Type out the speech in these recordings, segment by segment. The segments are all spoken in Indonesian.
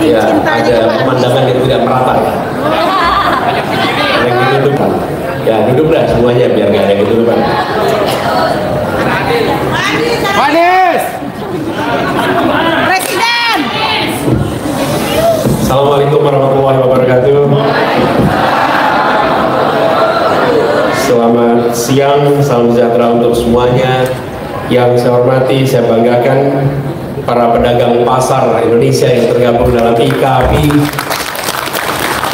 Ya, ada pemandangan yang tidak merata ya. Yang ditutup. Ya, duduklah semuanya biar nggak ada yang ketutupan. Manis. Presiden. Assalamualaikum warahmatullahi wabarakatuh. Selamat siang, salam sejahtera untuk semuanya. Yang saya hormati, saya banggakan para pedagang pasar Indonesia yang tergabung dalam IKAPI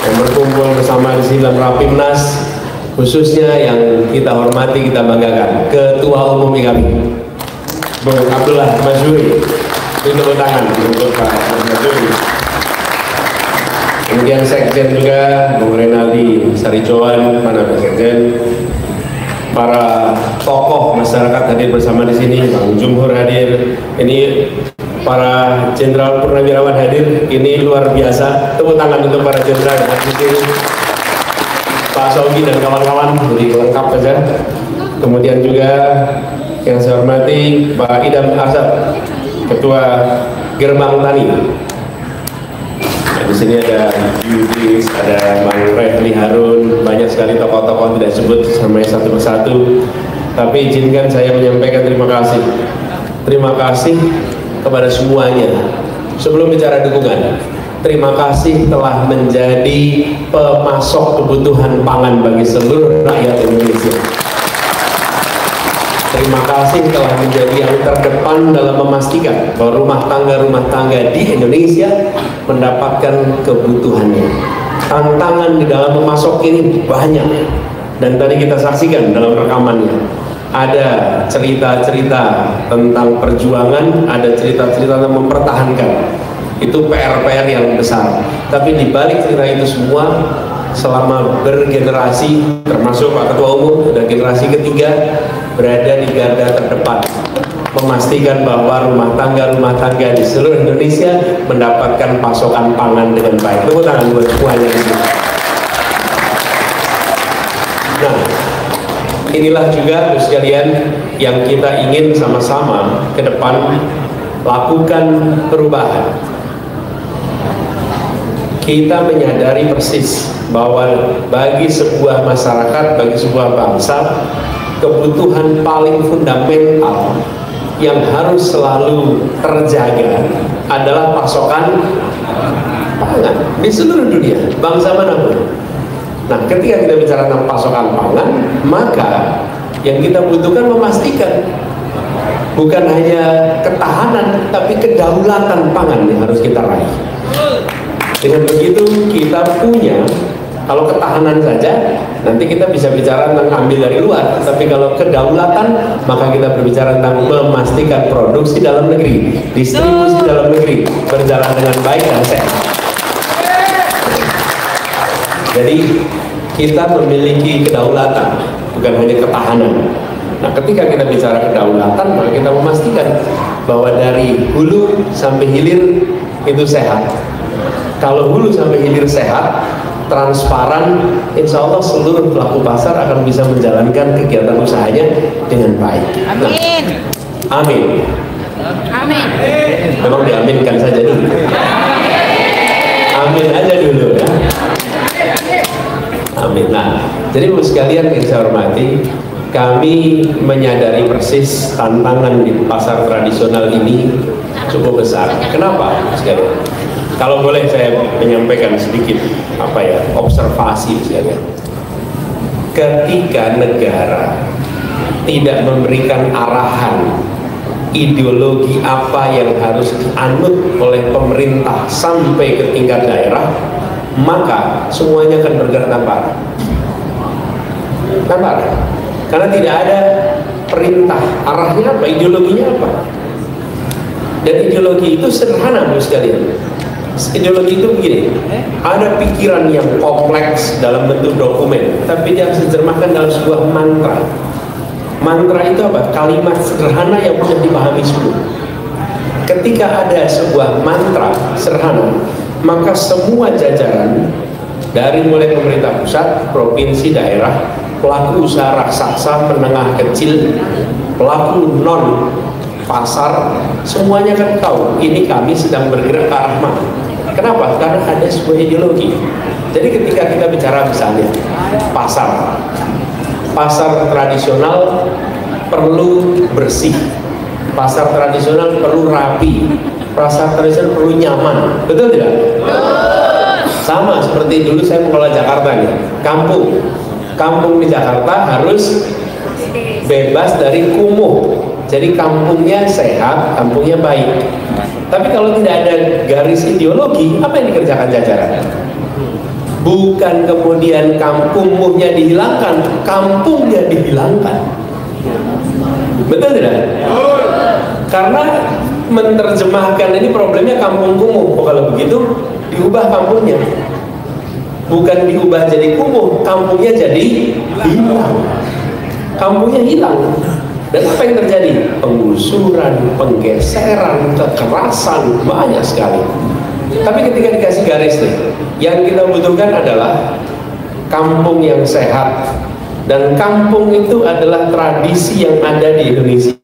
yang berkumpul bersama di sini dalam Rapimnas, khususnya yang kita hormati, kita banggakan Ketua Umum IKAPI Bung Abdullah Mazuri. Tepuk tangan untuk Pak Mazuri. Kemudian Sekjen juga Bung Renaldi Saricoan, mana Pak Sekjen. Para tokoh masyarakat hadir bersama di sini, Bang Jumhur hadir. Ini para jenderal purnawirawan hadir. Ini luar biasa. Tepuk tangan untuk para jenderal yang hadir di sini. Pak Sogi dan kawan-kawan, jadi lengkap saja. Kemudian juga yang saya hormati Pak Idam Asad, Ketua Gerbang Tani. Di sini ada Yudis, ada Bang Refli Harun, banyak sekali tokoh-tokoh tidak sebut sampai satu persatu. Tapi izinkan saya menyampaikan terima kasih. Terima kasih kepada semuanya. Sebelum bicara dukungan, terima kasih telah menjadi pemasok kebutuhan pangan bagi seluruh rakyat Indonesia. Terima kasih telah menjadi yang terdepan dalam memastikan bahwa rumah tangga di Indonesia mendapatkan kebutuhannya. Tantangan di dalam memasok ini banyak, dan tadi kita saksikan dalam rekamannya. Ada cerita-cerita tentang perjuangan, ada cerita-cerita tentang mempertahankan. Itu PR-PR yang besar. Tapi di balik cerita itu semua, selama bergenerasi, termasuk Pak Ketua Umum dan generasi ketiga, berada di garda terdepan memastikan bahwa rumah tangga di seluruh Indonesia mendapatkan pasokan pangan dengan baik. Tepuk tangan buat semuanya. Nah, inilah juga sekalian yang kita ingin sama-sama ke depan lakukan perubahan. Kita menyadari persis bahwa bagi sebuah masyarakat, bagi sebuah bangsa, kebutuhan paling fundamental yang harus selalu terjaga adalah pasokan pangan di seluruh dunia, bangsa manapun. Nah, ketika kita bicara tentang pasokan pangan, maka yang kita butuhkan memastikan bukan hanya ketahanan, tapi kedaulatan pangan yang harus kita raih. Dengan begitu kita punya, kalau ketahanan saja, nanti kita bisa bicara tentang ambil dari luar. Tapi kalau kedaulatan, maka kita berbicara tentang memastikan produksi dalam negeri, distribusi dalam negeri berjalan dengan baik dan sehat. Jadi kita memiliki kedaulatan, bukan hanya ketahanan. Nah, ketika kita bicara kedaulatan, maka kita memastikan bahwa dari hulu sampai hilir itu sehat. Kalau hulu sampai hilir sehat, transparan, insya Allah seluruh pelaku pasar akan bisa menjalankan kegiatan usahanya dengan baik. Amin. Nah, amin. Amin. Memang diaminkan saja dulu. Amin aja dulu ya. Amin. Nah, jadi Bapak sekalian yang saya hormati, kami menyadari persis tantangan di pasar tradisional ini cukup besar. Kenapa sekalian? Kalau boleh saya menyampaikan sedikit observasi sekalian. Ketika negara tidak memberikan arahan ideologi apa yang harus dianut oleh pemerintah sampai ke tingkat daerah, maka semuanya akan bergerak tanpa arah. Tanpa arah. Karena tidak ada perintah, arahnya apa, ideologinya apa. Dan ideologi itu sederhana Bapak sekalian. Ideologi itu begini, ada pikiran yang kompleks dalam bentuk dokumen, tapi dia diterjemahkan dalam sebuah mantra. Mantra itu apa? Kalimat sederhana yang bisa dipahami semua. Ketika ada sebuah mantra sederhana, maka semua jajaran dari mulai pemerintah pusat, provinsi, daerah, pelaku usaha raksasa, menengah kecil, pelaku non pasar, semuanya kan tahu ini kami sedang bergerak ke arah mana. Kenapa? Karena ada sebuah ideologi. Jadi ketika kita bicara misalnya pasar tradisional perlu bersih, pasar tradisional perlu rapi, pasar tradisional perlu nyaman, betul tidak? Sama seperti dulu saya mengelola Jakarta nih, kampung di Jakarta harus bebas dari kumuh. Jadi kampungnya sehat, kampungnya baik. Tapi kalau tidak ada garis ideologi, apa yang dikerjakan jajaran? Bukan kemudian kumuhnya dihilangkan, kampungnya dihilangkan. Betul tidak? Karena menerjemahkan ini problemnya kampung kumuh. Kalau begitu diubah kampungnya. Bukan diubah jadi kumuh, kampungnya jadi hilang. Kampungnya hilang. Dan apa yang terjadi? Penggusuran, penggeseran, kekerasan, banyak sekali. Tapi ketika dikasih garis nih, yang kita butuhkan adalah kampung yang sehat. Dan kampung itu adalah tradisi yang ada di Indonesia.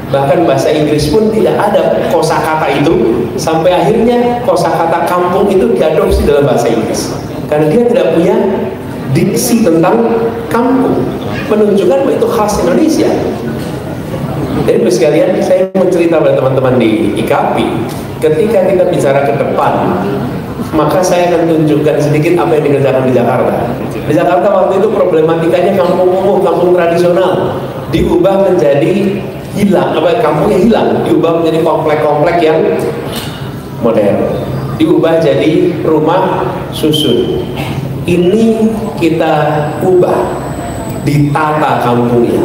Bahkan bahasa Inggris pun tidak ada kosakata itu, sampai akhirnya kosakata kampung itu diadopsi dalam bahasa Inggris. Karena dia tidak punya diksi tentang kampung, menunjukkan bahwa itu khas Indonesia. Jadi sekalian saya mau cerita pada teman-teman di IKP, ketika kita bicara ke depan, maka saya akan tunjukkan sedikit apa yang dikerjakan di Jakarta. Di Jakarta waktu itu problematikanya kampung kumuh, kampung tradisional diubah menjadi hilang, kampungnya hilang, diubah menjadi komplek-komplek yang modern, diubah jadi rumah susun. Ini kita ubah, ditata kampungnya.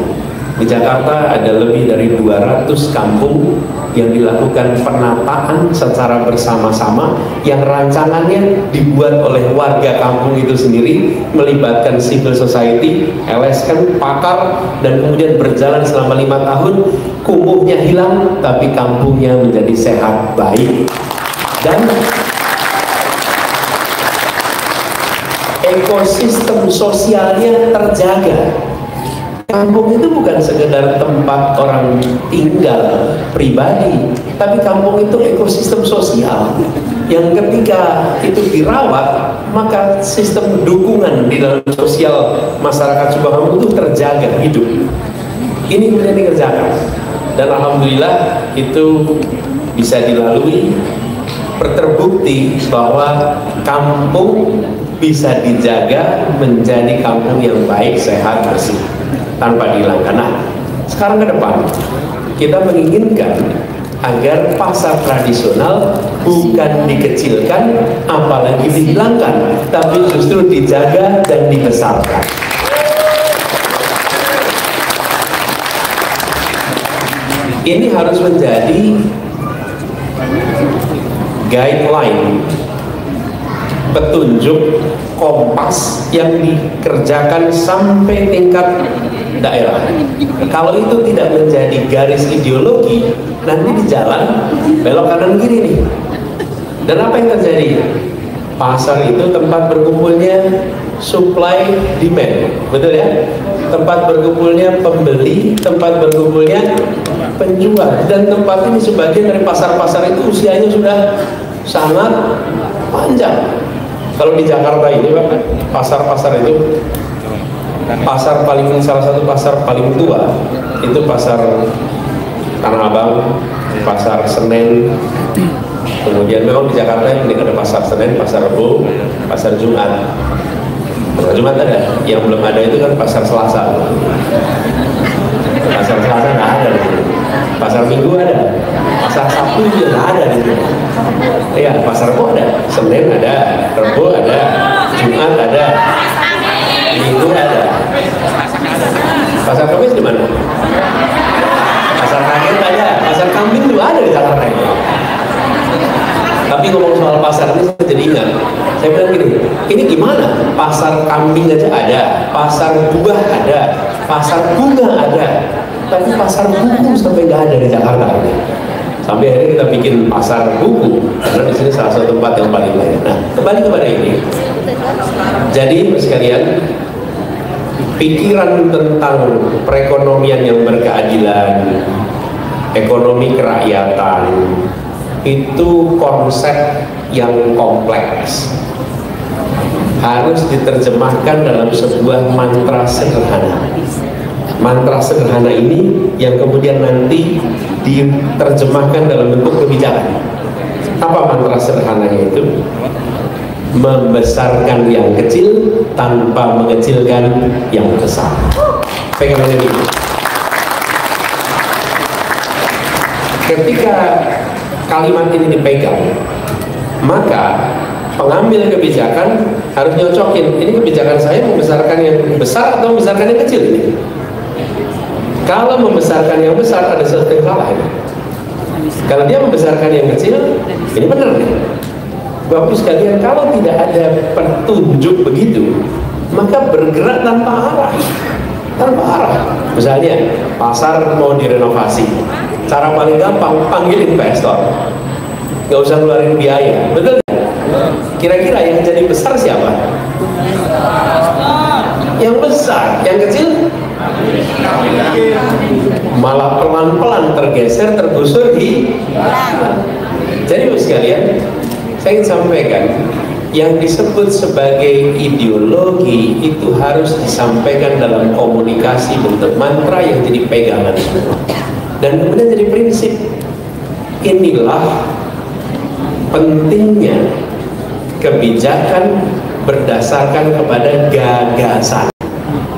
Di Jakarta ada lebih dari 200 kampung yang dilakukan penataan secara bersama-sama, yang rancangannya dibuat oleh warga kampung itu sendiri, melibatkan civil society, LSM, pakar, dan kemudian berjalan selama 5 tahun. Kumuhnya hilang, tapi kampungnya menjadi sehat, baik, dan ekosistem sosialnya terjaga. Kampung itu bukan sekedar tempat orang tinggal pribadi, tapi kampung itu ekosistem sosial yang ketika itu dirawat, maka sistem dukungan di dalam sosial masyarakat sebuah kampung itu terjaga, hidup. Ini kemudian dikerjakan, dan alhamdulillah itu bisa dilalui. Terbukti bahwa kampung bisa dijaga menjadi kampung yang baik, sehat, bersih, tanpa dihilangkan. Nah, sekarang ke depan kita menginginkan agar pasar tradisional bukan dikecilkan, apalagi dihilangkan, tapi justru dijaga dan dibesarkan. Ini harus menjadi guideline, petunjuk, kompas yang dikerjakan sampai tingkat daerah. Kalau itu tidak menjadi garis ideologi, nanti di jalan belok kanan kiri nih. Dan apa yang terjadi? Pasar itu tempat berkumpulnya supply demand, betul ya? Tempat berkumpulnya pembeli, tempat berkumpulnya penjual, dan tempat ini sebagian dari pasar-pasar itu usianya sudah sangat panjang. Kalau di Jakarta ini Pak, pasar-pasar itu, salah satu pasar paling tua itu pasar Tanah Abang, pasar Senen. Kemudian memang di Jakarta ini ada pasar Senen, pasar Rebo, pasar Jumat. Pasar Jumat ada, yang belum ada itu kan pasar Selasa. Pasar Selasa nggak ada di sini. Pasar Minggu ada, pasar Sabtu juga nggak ada di sini. Iya, pasar Rebo ada, Senin ada, Rebo ada, Jumat ada, Minggu ada. Pasar Kamis di mana? Pasar Kaget ada, pasar Kambing juga ada di Jakarta ini. Tapi ngomong soal pasar ini saya jadi ingat, saya bilang gini, ini gimana? Pasar kambing aja ada, pasar buah ada, pasar bunga ada, tapi pasar buku sampai nggak ada di Jakarta ini. Sampai akhirnya kita bikin pasar buku, karena di sini salah satu tempat yang paling layak. Nah, kembali kepada ini. Jadi sekalian, pikiran tentang perekonomian yang berkeadilan, ekonomi kerakyatan, itu konsep yang kompleks, harus diterjemahkan dalam sebuah mantra sederhana. Mantra sederhana ini yang kemudian nanti diterjemahkan dalam bentuk kebijakan. Apa mantra sederhananya itu? Membesarkan yang kecil tanpa mengecilkan yang besar. Pegang ini. Ketika kalimat ini dipegang, maka pengambil kebijakan harus nyocokin, ini kebijakan saya membesarkan yang besar atau membesarkan yang kecil ini. Kalau membesarkan yang besar ada sesuatu yang salah ini. Kalau dia membesarkan yang kecil, ini benar nih. Bapak sekalian, kalau tidak ada petunjuk begitu, maka bergerak tanpa arah. Tanpa arah. Misalnya pasar mau direnovasi, cara paling gampang panggil investor, nggak usah keluarin biaya, betul? Kira-kira yang jadi besar siapa? Yang besar, yang kecil malah pelan-pelan tergeser, tergusur di. Jadi Bapak sekalian, saya ingin sampaikan, yang disebut sebagai ideologi itu harus disampaikan dalam komunikasi bentuk mantra yang jadi pegangan semua, dan kemudian jadi prinsip. Inilah pentingnya kebijakan berdasarkan kepada gagasan,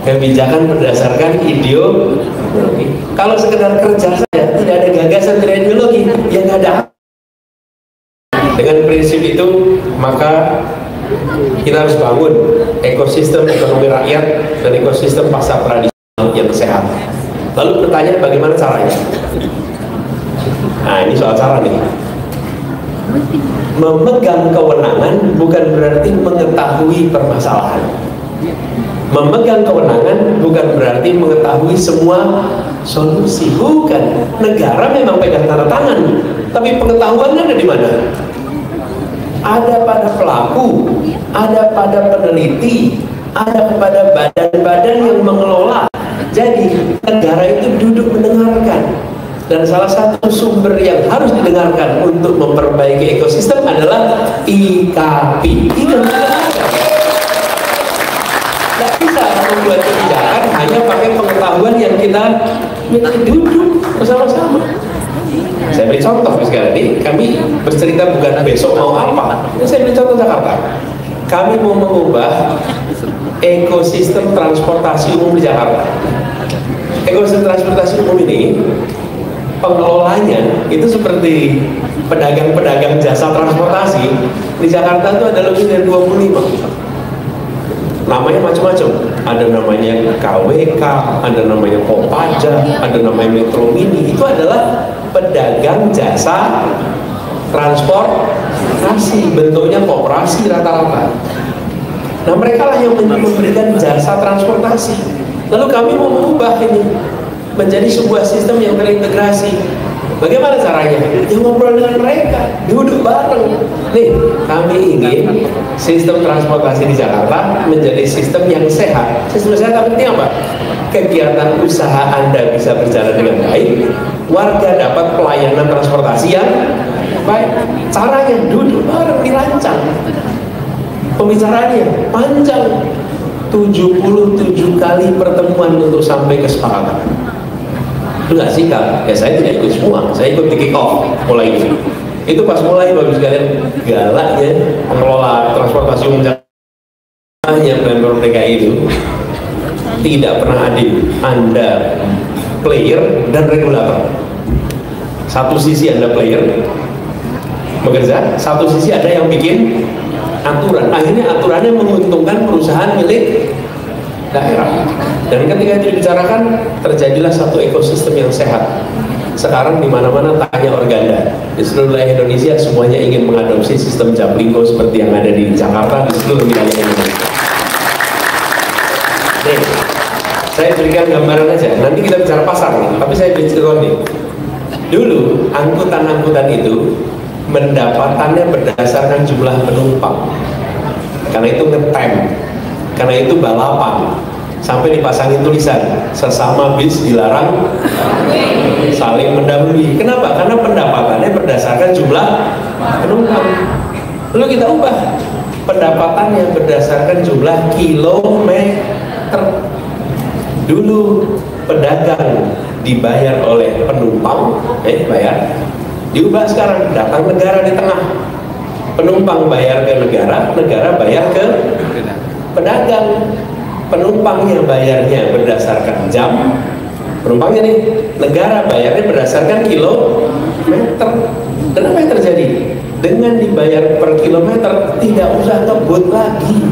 kebijakan berdasarkan ideologi. Kalau sekedar kerja saja, tidak ada gagasan, tidak ada ideologi, ya nggak ada. Dengan prinsip itu, maka kita harus bangun ekosistem ekonomi rakyat dan ekosistem pasar tradisional yang sehat. Lalu pertanyaan, bagaimana caranya? Nah, ini soal cara nih. Memegang kewenangan bukan berarti mengetahui permasalahan. Memegang kewenangan bukan berarti mengetahui semua solusi. Bukan. Negara memang pegang tanda tangan, tapi pengetahuannya ada di mana? Ada pada pelaku, ada pada peneliti, ada pada badan-badan yang mengelola. Jadi negara itu duduk mendengarkan. Dan salah satu sumber yang harus didengarkan untuk memperbaiki ekosistem adalah IKP. Tidak bisa membuat kebijakan hanya pakai pengetahuan yang kita minta, duduk bersama-sama. Saya beri contoh sekali ini, kami bercerita bukan besok mau apa. Saya beri contoh Jakarta. Kami mau mengubah ekosistem transportasi umum di Jakarta. Ekosistem transportasi umum ini, pengelolanya itu seperti pedagang-pedagang jasa transportasi di Jakarta itu ada lebih dari 25. Namanya macam-macam, ada namanya KWK, ada namanya Kopaja, ada namanya Metro Mini. Itu adalah pedagang jasa transportasi, bentuknya koperasi rata-rata. Nah, mereka lah yang memberikan jasa transportasi. Lalu kami mau mengubah ini menjadi sebuah sistem yang terintegrasi. Bagaimana caranya? Ya ngobrol dengan mereka, duduk bareng. Nih, kami ingin sistem transportasi di Jakarta menjadi sistem yang sehat. Sistem sehat artinya apa? Kegiatan usaha Anda bisa berjalan dengan baik, warga dapat pelayanan transportasi yang baik. Caranya duduk bareng, dirancang. Pembicaraannya panjang, 77 kali pertemuan untuk sampai kesepakatan. Enggak sikap, ya saya tidak ikut semua, saya ikut di kick off mulai itu. Itu pas mulai bagus sekalian, galaknya pengelola transportasi umum Jakarta yang Pemprov DKI itu tidak pernah adil. Anda player dan regulator. Satu sisi Anda player bekerja, satu sisi ada yang bikin aturan. Akhirnya aturannya menguntungkan perusahaan milik daerah. Dan ketika itu dibicarakan, terjadilah satu ekosistem yang sehat. Sekarang di mana-mana tanya organda. Di seluruh wilayah Indonesia semuanya ingin mengadopsi sistem Jaklingko seperti yang ada di Jakarta, di seluruh wilayah Indonesia. Nih, saya berikan gambaran aja. Nanti kita bicara pasar nih, tapi saya beri cerita nih. Dulu angkutan-angkutan itu pendapatannya berdasarkan jumlah penumpang. Karena itu ngetem, karena itu balapan. sampai dipasangin tulisan sesama bis dilarang saling mendahului. Kenapa? Karena pendapatannya berdasarkan jumlah penumpang. Lalu kita ubah pendapatannya berdasarkan jumlah kilometer. Dulu pedagang dibayar oleh penumpang, bayar. Diubah sekarang, datang negara di tengah, penumpang bayar ke negara, negara bayar ke pedagang. Penumpangnya bayarnya berdasarkan jam, penumpangnya nih, negara bayarnya berdasarkan kilometer. Dan apa yang terjadi? Dengan dibayar per kilometer, tidak usah ngebut lagi,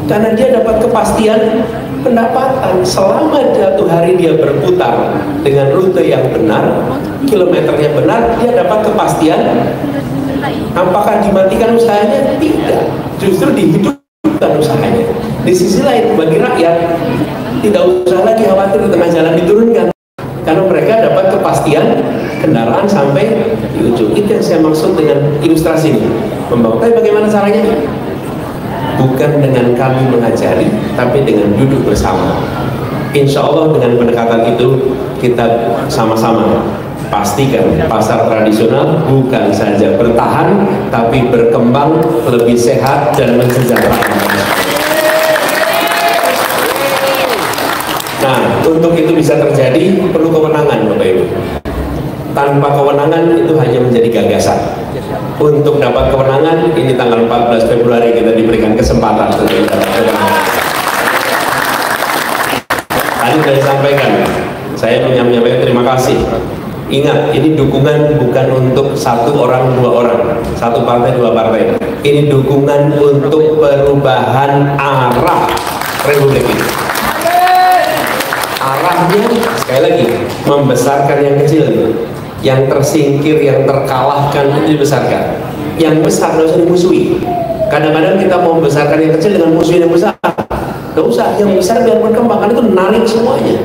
karena dia dapat kepastian pendapatan. Selama satu hari dia berputar dengan rute yang benar, kilometernya benar, dia dapat kepastian. Apakah dimatikan usahanya? Tidak, justru dihidupkan usahanya. Di sisi lain, bagi rakyat tidak usah lagi khawatir di tengah jalan diturunkan, karena mereka dapat kepastian kendaraan sampai di ujung. Itu yang saya maksud dengan ilustrasi ini. Tapi bagaimana caranya? Bukan dengan kami mengajari, tapi dengan duduk bersama. Insya Allah dengan pendekatan itu kita sama-sama pastikan pasar tradisional bukan saja bertahan, tapi berkembang, lebih sehat dan mensejahterakan. Nah, untuk itu bisa terjadi perlu kewenangan, Bapak Ibu. Tanpa kewenangan itu hanya menjadi gagasan. Untuk dapat kewenangan, ini tanggal 14 Februari kita diberikan kesempatan untuk dapat kewenangan. Tadi sudah disampaikan, saya menyampaikan terima kasih. Ingat, ini dukungan bukan untuk satu orang, dua orang, satu partai, dua partai. Ini dukungan untuk perubahan arah Republik ini. Arahnya, sekali lagi, membesarkan yang kecil, yang tersingkir, yang terkalahkan itu dibesarkan. Yang besar nggak usah dimusuhi. Kadang-kadang kita mau membesarkan yang kecil dengan musuh yang besar. Nggak usah, yang besar biar berkembang, karena itu menarik semuanya.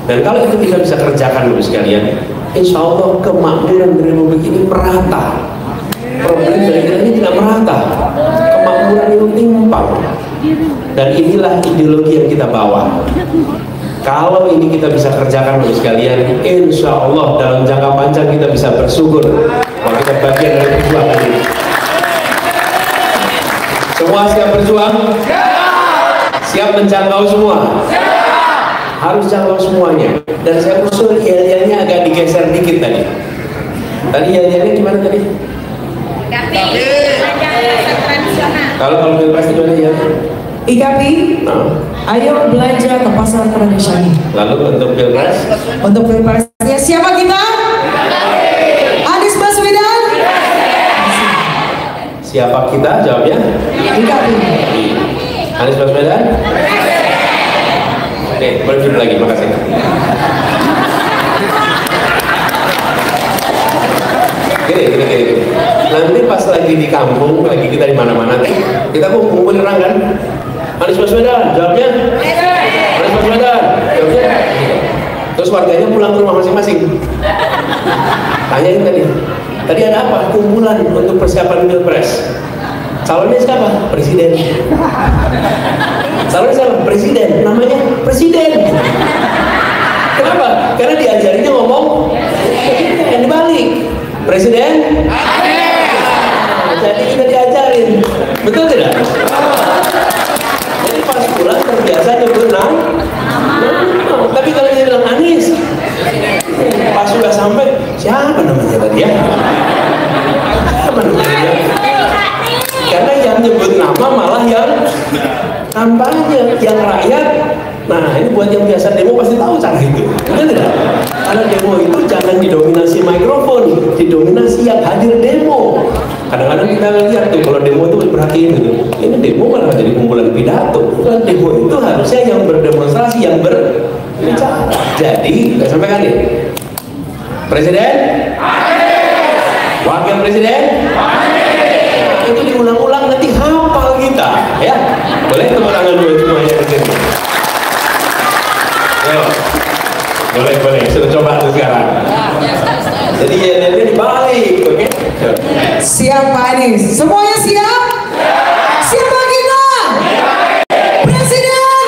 Dan kalau itu kita bisa kerjakan dulu sekalian, insya Allah kemakmuran Republik ini merata. Problem ini tidak merata, kemakmuran itu timpang. Dan inilah ideologi yang kita bawa. Kalau ini kita bisa kerjakan Bapak sekalian, insya Allah dalam jangka panjang kita bisa bersyukur bahwa kita bagian dari perjuangan ini. Semua siap berjuang? Siap menjangkau semua? Harus jangkau semuanya. Dan saya usul yel-yelnya agak digeser dikit tadi. Tadi yel-yelnya gimana tadi? Kalau pilpres gimana ya? IKAPI, ayo belanja ke pasar tradisional. Lalu untuk pilpres? Untuk pilpresnya siapa kita? Anies Baswedan. Siapa kita? Jawabnya? IKAPI. Anies Baswedan? Oke, boleh duduk lagi, makasih. Gini. Nanti pas lagi di kampung, lagi kita di mana-mana, kita kumpulin orang kan? Anies Baswedan, jawabnya? Anies Baswedan, jawabnya? Terus warganya pulang ke rumah masing-masing. Tanyain tadi ada apa? Kumpulan untuk persiapan pilpres. Calonnya siapa? Presiden. Calonnya siapa? Presiden. Namanya Presiden. Kenapa? Karena diajarinya ngomong yang dibalik. Presiden? Jadi kita diajarin. Betul tidak? Jadi pas pulang terbiasa nyebut nama. Tapi kalau dia bilang Anies, pas sudah sampai, siapa namanya tadi ya? Siapa namanya? Karena yang nyebut nama malah yang kampanye, yang rakyat. Nah, ini buat yang biasa demo pasti tahu cara itu. Betul tidak? Karena demo itu jangan didominasi mikrofon, didominasi yang hadir demo. Kadang-kadang kita lihat tuh kalau demo itu perhatiin gitu. Ini demo malah jadi kumpulan pidato. Kalau demo itu harusnya yang berdemonstrasi, yang berbicara. Jadi, saya sampaikan nih. Presiden? Wakil Presiden? Itu diulang-ulang nanti hafal kita, ya. Boleh tepuk tangan dulu semuanya di sini. Ayo. Boleh. Sudah coba tuh sekarang. Jadi ya dibalik, oke? Siap Pak Anies. Semuanya siap? Siapa kita? Presiden.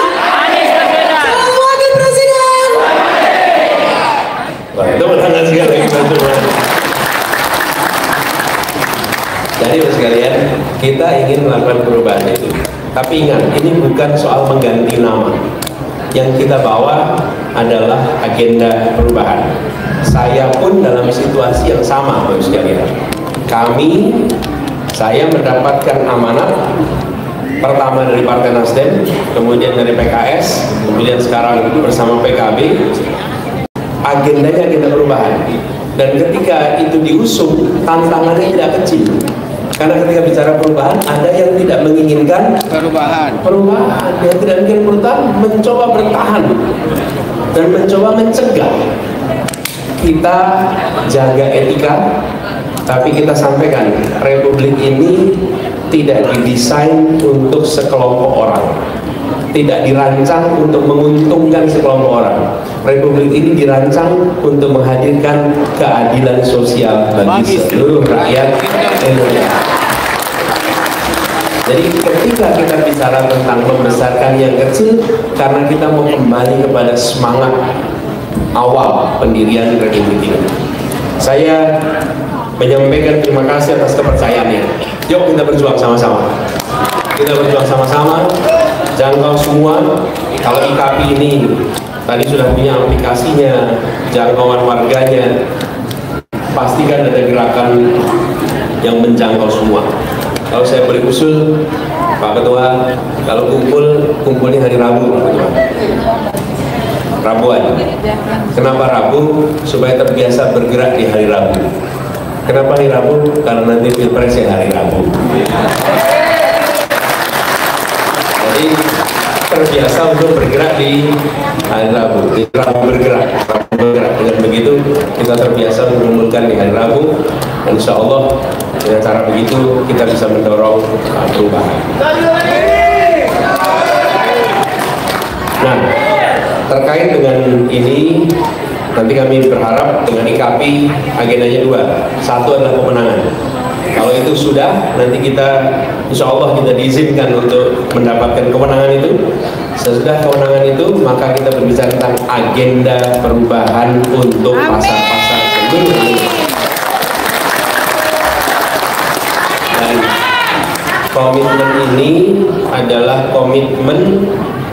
Jadi sekalian, kita ingin melakukan perubahan itu. Tapi ingat, ini bukan soal mengganti nama. Yang kita bawa adalah agenda perubahan. Saya pun dalam situasi yang sama, Bapak sekalian. Saya mendapatkan amanat pertama dari Partai Nasdem, kemudian dari PKS, kemudian sekarang bersama PKB. Agendanya agenda perubahan. Dan ketika itu diusung, tantangannya tidak kecil. Karena ketika bicara perubahan, ada yang tidak menginginkan perubahan, yang tidak menginginkan perubahan, mencoba bertahan dan mencoba mencegah. Kita jaga etika, tapi kita sampaikan, Republik ini tidak didesain untuk sekelompok orang, tidak dirancang untuk menguntungkan sekelompok orang. Republik ini dirancang untuk menghadirkan keadilan sosial bagi seluruh rakyat Indonesia. Jadi ketika kita bicara tentang membesarkan yang kecil, karena kita mau kembali kepada semangat awal pendirian Republik ini. Saya menyampaikan terima kasih atas kepercayaannya. Yuk kita berjuang sama-sama. Kita berjuang sama-sama, jangkau semua. Kalau IKAPI ini tadi sudah punya aplikasinya, jangkauan warganya, pastikan ada gerakan yang menjangkau semua. Kalau saya beri usul, Pak Ketua, kalau kumpulnya hari Rabu, Pak Ketua. Rabuan. Kenapa Rabu? Supaya terbiasa bergerak di hari Rabu. Kenapa hari Rabu? Karena nanti Pilpres ya hari Rabu. Jadi terbiasa untuk bergerak di hari Rabu. Di Rabu bergerak. Dengan begitu kita terbiasa mengumpulkan di hari Rabu. Dan insya Allah dengan cara begitu kita bisa mendorong perubahan. Nah, terkait dengan ini, nanti kami berharap dengan IKAPI agendanya dua. Satu adalah pemenangan. Kalau itu sudah, nanti kita insya Allah kita diizinkan untuk mendapatkan kemenangan itu. Sesudah kemenangan itu, maka kita berbicara tentang agenda perubahan untuk pasar-pasar seluruh Indonesia. Dan komitmen ini adalah komitmen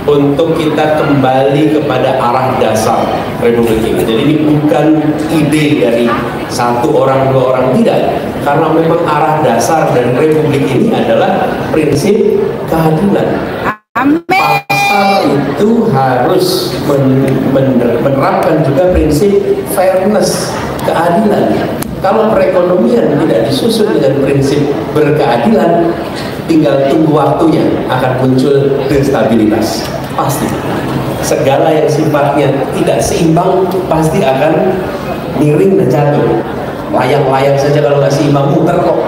untuk kita kembali kepada arah dasar Republik ini. Jadi ini bukan ide dari satu orang, dua orang, tidak. Karena memang arah dasar dari Republik ini adalah prinsip keadilan. Pasar itu harus menerapkan juga prinsip fairness, keadilan. Kalau perekonomian tidak disusun dengan prinsip berkeadilan, tinggal tunggu waktunya akan muncul instabilitas. Pasti segala yang sifatnya tidak seimbang pasti akan miring dan jatuh. Layang-layang saja kalau nggak seimbang muter kok.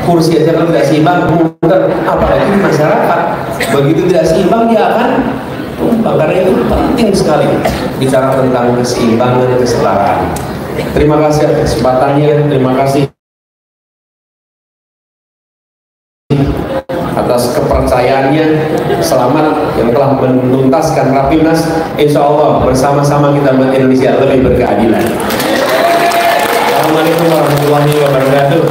Kursi aja kalau tidak seimbang muter, apalagi di masyarakat. Begitu tidak seimbang dia akan tumbang. Karena itu penting sekali bicara tentang keseimbangan, kesetaraan. Terima kasih atas kesempatannya, terima kasih atas kepercayaannya. Selamat yang telah menuntaskan Rapimnas. Insya Allah bersama-sama kita buat Indonesia lebih berkeadilan. Assalamualaikum warahmatullahi wabarakatuh.